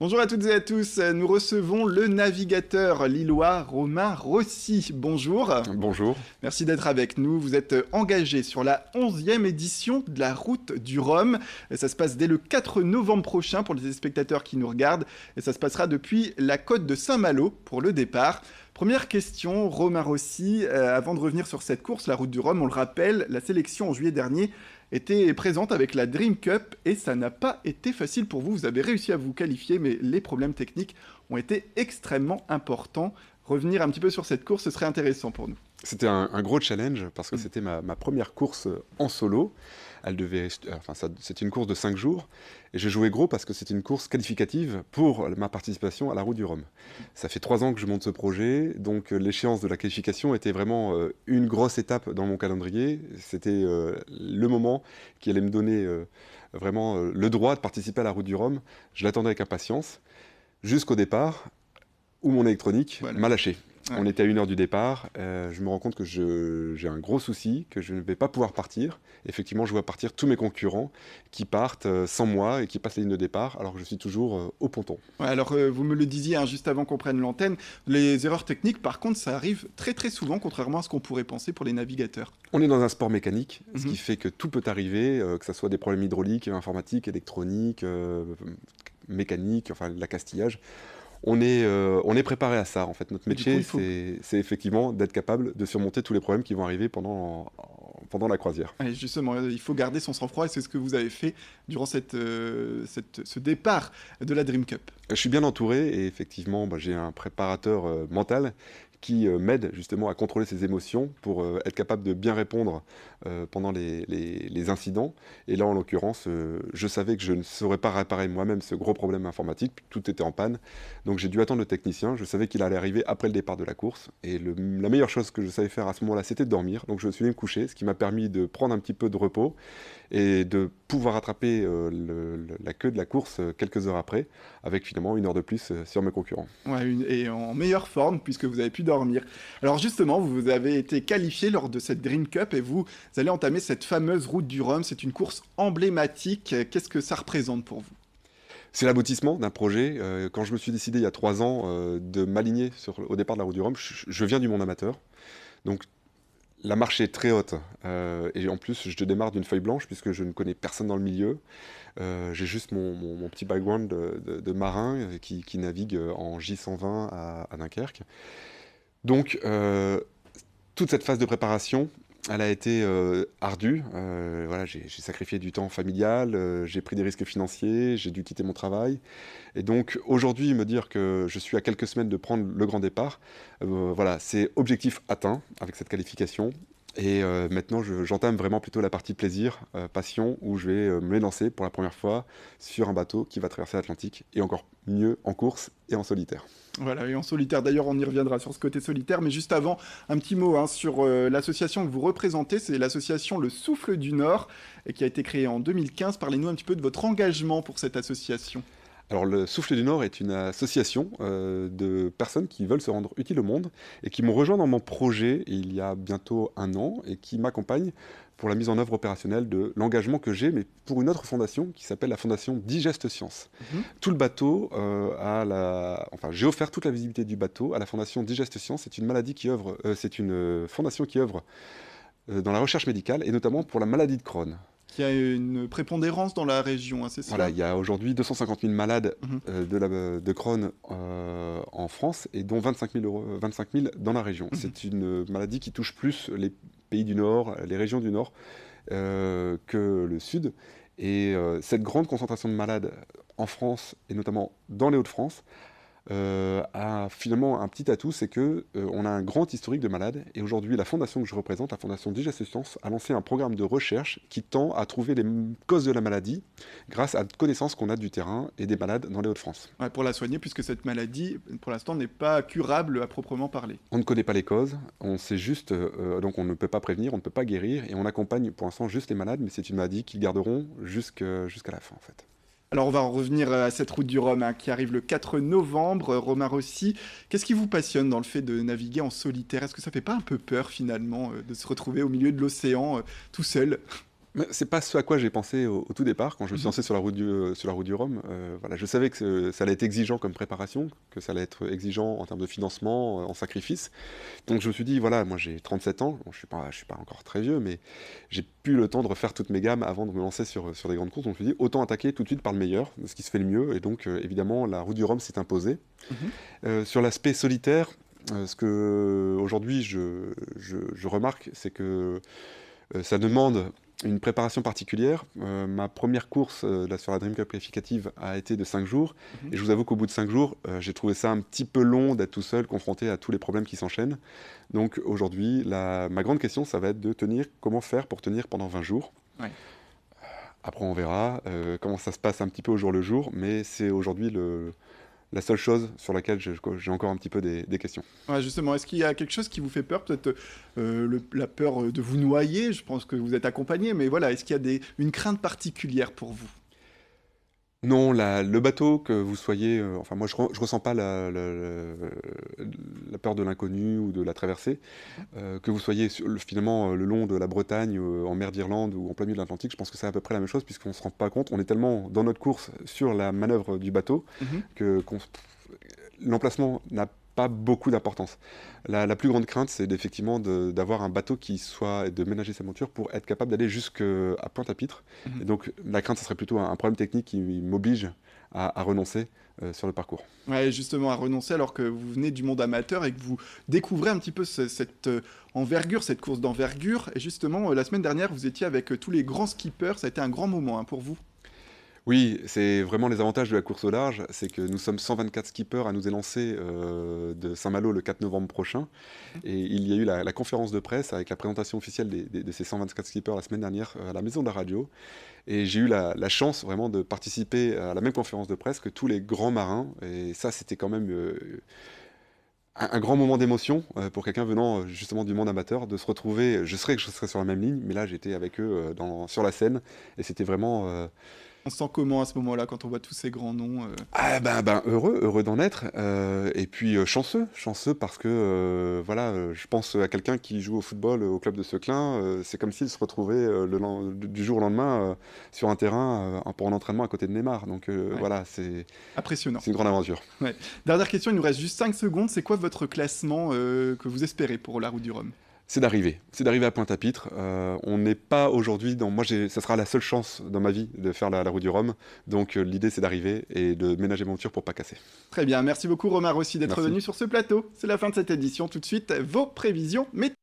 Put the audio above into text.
Bonjour à toutes et à tous, nous recevons le navigateur lillois Romain Rossi. Bonjour, Bonjour. merci d'être avec nous. Vous êtes engagé sur la 11e édition de la Route du Rhum. Ça se passe dès le 4 novembre prochain pour les spectateurs qui nous regardent. Et ça se passera depuis la côte de Saint-Malo pour le départ. Première question, Romain Rossi, avant de revenir sur cette course, la Route du Rhum, on le rappelle, la sélection en juillet dernier était présente avec la Dream Cup et ça n'a pas été facile pour vous. Vous avez réussi à vous qualifier, mais les problèmes techniques ont été extrêmement importants. Revenir un petit peu sur cette course, ce serait intéressant pour nous. C'était un gros challenge parce que c'était ma première course en solo. C'était une course de 5 jours et j'ai joué gros parce que c'était une course qualificative pour ma participation à la Route du Rhum. Ça fait 3 ans que je monte ce projet, donc l'échéance de la qualification était vraiment une grosse étape dans mon calendrier. C'était le moment qui allait me donner vraiment le droit de participer à la Route du Rhum. Je l'attendais avec impatience jusqu'au départ où mon électronique m'a lâché. Ouais. On était à 1 heure du départ, je me rends compte que j'ai un gros souci, que je ne vais pas pouvoir partir. Effectivement, je vois partir tous mes concurrents qui partent sans moi et qui passent la ligne de départ, alors que je suis toujours au ponton. Ouais, alors, vous me le disiez juste avant qu'on prenne l'antenne, les erreurs techniques, par contre, ça arrive très très souvent, contrairement à ce qu'on pourrait penser pour les navigateurs. On est dans un sport mécanique, ce qui fait que tout peut arriver, que ce soit des problèmes hydrauliques, informatiques, électroniques, mécaniques, enfin l'accastillage. On est préparé à ça, en fait. Notre métier, c'est effectivement d'être capable de surmonter tous les problèmes qui vont arriver pendant la croisière. Et justement, il faut garder son sang-froid et c'est ce que vous avez fait durant ce départ de la Dream Cup. Je suis bien entouré et effectivement, j'ai un préparateur mental qui m'aide justement à contrôler ses émotions pour être capable de bien répondre pendant les incidents. Et là, en l'occurrence, je savais que je ne saurais pas réparer moi-même ce gros problème informatique, tout était en panne. Donc j'ai dû attendre le technicien, je savais qu'il allait arriver après le départ de la course. Et la meilleure chose que je savais faire à ce moment-là, c'était de dormir. Donc je suis allé me coucher, ce qui m'a permis de prendre un petit peu de repos et de pouvoir attraper la queue de la course quelques heures après, avec finalement 1 heure de plus sur mes concurrents. Ouais, et en meilleure forme puisque vous avez pu dormir. Alors justement, vous avez été qualifié lors de cette Dream Cup et vous allez entamer cette fameuse Route du Rhum. C'est une course emblématique. Qu'est-ce que ça représente pour vous ? C'est l'aboutissement d'un projet. Quand je me suis décidé il y a 3 ans de m'aligner au départ de la Route du Rhum, je viens du monde amateur. Donc la marche est très haute et en plus je démarre d'une feuille blanche puisque je ne connais personne dans le milieu. J'ai juste mon petit background de marin qui navigue en J120 à Dunkerque. Donc toute cette phase de préparation, elle a été ardue. Voilà, j'ai sacrifié du temps familial, j'ai pris des risques financiers, j'ai dû quitter mon travail. Et donc aujourd'hui, me dire que je suis à quelques semaines de prendre le grand départ, voilà, c'est objectif atteint avec cette qualification. Et maintenant, j'entame vraiment plutôt la partie plaisir, passion, où je vais me lancer pour la première fois sur un bateau qui va traverser l'Atlantique, et encore mieux en course et en solitaire. Voilà, et en solitaire, d'ailleurs, on y reviendra sur ce côté solitaire, mais juste avant, un petit mot sur l'association que vous représentez, c'est l'association Le Souffle du Nord, et qui a été créée en 2015. Parlez-nous un petit peu de votre engagement pour cette association. Alors, le Souffle du Nord est une association de personnes qui veulent se rendre utiles au monde et qui m'ont rejoint dans mon projet il y a bientôt 1 an et qui m'accompagnent pour la mise en œuvre opérationnelle de l'engagement que j'ai, mais pour une autre fondation qui s'appelle la fondation Digeste Science. Tout le bateau, j'ai offert toute la visibilité du bateau à la fondation Digeste Science. C'est une fondation qui œuvre dans la recherche médicale et notamment pour la maladie de Crohn. Qui a une prépondérance dans la région, c'est ça ? Voilà, il y a aujourd'hui 250 000 malades de Crohn en France et dont 25 000 dans la région. C'est une maladie qui touche plus les pays du Nord, les régions du Nord que le Sud. Et cette grande concentration de malades en France et notamment dans les Hauts-de-France a finalement un petit atout, c'est que on a un grand historique de malades et aujourd'hui la fondation que je représente, la fondation Digeste Science, a lancé un programme de recherche qui tend à trouver les causes de la maladie grâce à la connaissance qu'on a du terrain et des malades dans les Hauts-de-France. Ouais, pour la soigner, puisque cette maladie, pour l'instant, n'est pas curable à proprement parler. On ne connaît pas les causes, on sait juste, donc on ne peut pas prévenir, on ne peut pas guérir et on accompagne pour l'instant juste les malades, mais c'est une maladie qu'ils garderont jusqu'à la fin en fait. Alors on va en revenir à cette Route du Rhum qui arrive le 4 novembre. Romain Rossi, qu'est-ce qui vous passionne dans le fait de naviguer en solitaire ? Est-ce que ça fait pas un peu peur finalement de se retrouver au milieu de l'océan tout seul ? Mais c'est pas ce à quoi j'ai pensé au tout départ quand je me suis Mhm. lancé sur la route du Rhum. Voilà, je savais que ça allait être exigeant comme préparation, que ça allait être exigeant en termes de financement, en sacrifice. Donc je me suis dit, voilà, moi j'ai 37 ans, bon, je suis pas encore très vieux, mais j'ai plus le temps de refaire toutes mes gammes avant de me lancer sur des grandes courses. Donc je me suis dit, autant attaquer tout de suite par le meilleur, ce qui se fait le mieux. Et donc évidemment, la route du Rhum s'est imposée. Mhm. Sur l'aspect solitaire, ce que aujourd'hui je remarque, c'est que ça demande une préparation particulière. Ma première course là, sur la Dream Cup qualificative a été de 5 jours. Mhm. Et je vous avoue qu'au bout de 5 jours, j'ai trouvé ça un petit peu long d'être tout seul, confronté à tous les problèmes qui s'enchaînent. Donc aujourd'hui, ma grande question, ça va être de tenir, comment faire pour tenir pendant 20 jours. Ouais. Après, on verra comment ça se passe un petit peu au jour le jour, mais c'est aujourd'hui la seule chose sur laquelle j'ai encore un petit peu des questions. Ouais, justement, est-ce qu'il y a quelque chose qui vous fait peur? Peut-être la peur de vous noyer, je pense que vous êtes accompagné, mais voilà, est-ce qu'il y a une crainte particulière pour vous? Non, le bateau, que vous soyez, enfin moi je ressens pas la peur de l'inconnu ou de la traversée, que vous soyez finalement le long de la Bretagne, en mer d'Irlande ou en plein milieu de l'Atlantique, je pense que c'est à peu près la même chose puisqu'on se rend pas compte, on est tellement dans notre course sur la manœuvre du bateau Mhm. l'emplacement n'a pas beaucoup d'importance. La plus grande crainte, c'est effectivement d'avoir un bateau qui soit, de ménager sa monture pour être capable d'aller jusqu'à Pointe-à-Pitre. Mhm. Et donc, la crainte, ce serait plutôt un problème technique qui m'oblige à renoncer sur le parcours. Ouais, justement, à renoncer alors que vous venez du monde amateur et que vous découvrez un petit peu cette envergure, cette course d'envergure. Et justement, la semaine dernière, vous étiez avec tous les grands skippers. Ça a été un grand moment hein, pour vous. Oui, c'est vraiment les avantages de la course au large, c'est que nous sommes 124 skippers à nous élancer de Saint-Malo le 4 novembre prochain. Et il y a eu la conférence de presse avec la présentation officielle de ces 124 skippers la semaine dernière à la Maison de la Radio. Et j'ai eu la chance vraiment de participer à la même conférence de presse que tous les grands marins. Et ça, c'était quand même un grand moment d'émotion pour quelqu'un venant justement du monde amateur, de se retrouver. Je serais sur la même ligne, mais là, j'étais avec eux sur la scène. Et c'était vraiment... On se sent comment à ce moment-là quand on voit tous ces grands noms Ah ben heureux d'en être, et puis chanceux parce que voilà, je pense à quelqu'un qui joue au football au club de Seclin, c'est comme s'il se retrouvait du jour au lendemain sur un terrain pour un entraînement à côté de Neymar. Donc Ouais, voilà, impressionnant. c'est une grande aventure. Ouais. Dernière question, il nous reste juste 5 secondes. C'est quoi votre classement que vous espérez pour la route du Rhum? C'est d'arriver à Pointe-à-Pitre. On n'est pas aujourd'hui dans. Ça sera la seule chance dans ma vie de faire la route du Rhum. Donc l'idée c'est d'arriver et de ménager mon voiture pour pas casser. Très bien, merci beaucoup Romain Rossi d'être Merci. venu sur ce plateau. C'est la fin de cette édition. Tout de suite, vos prévisions météo.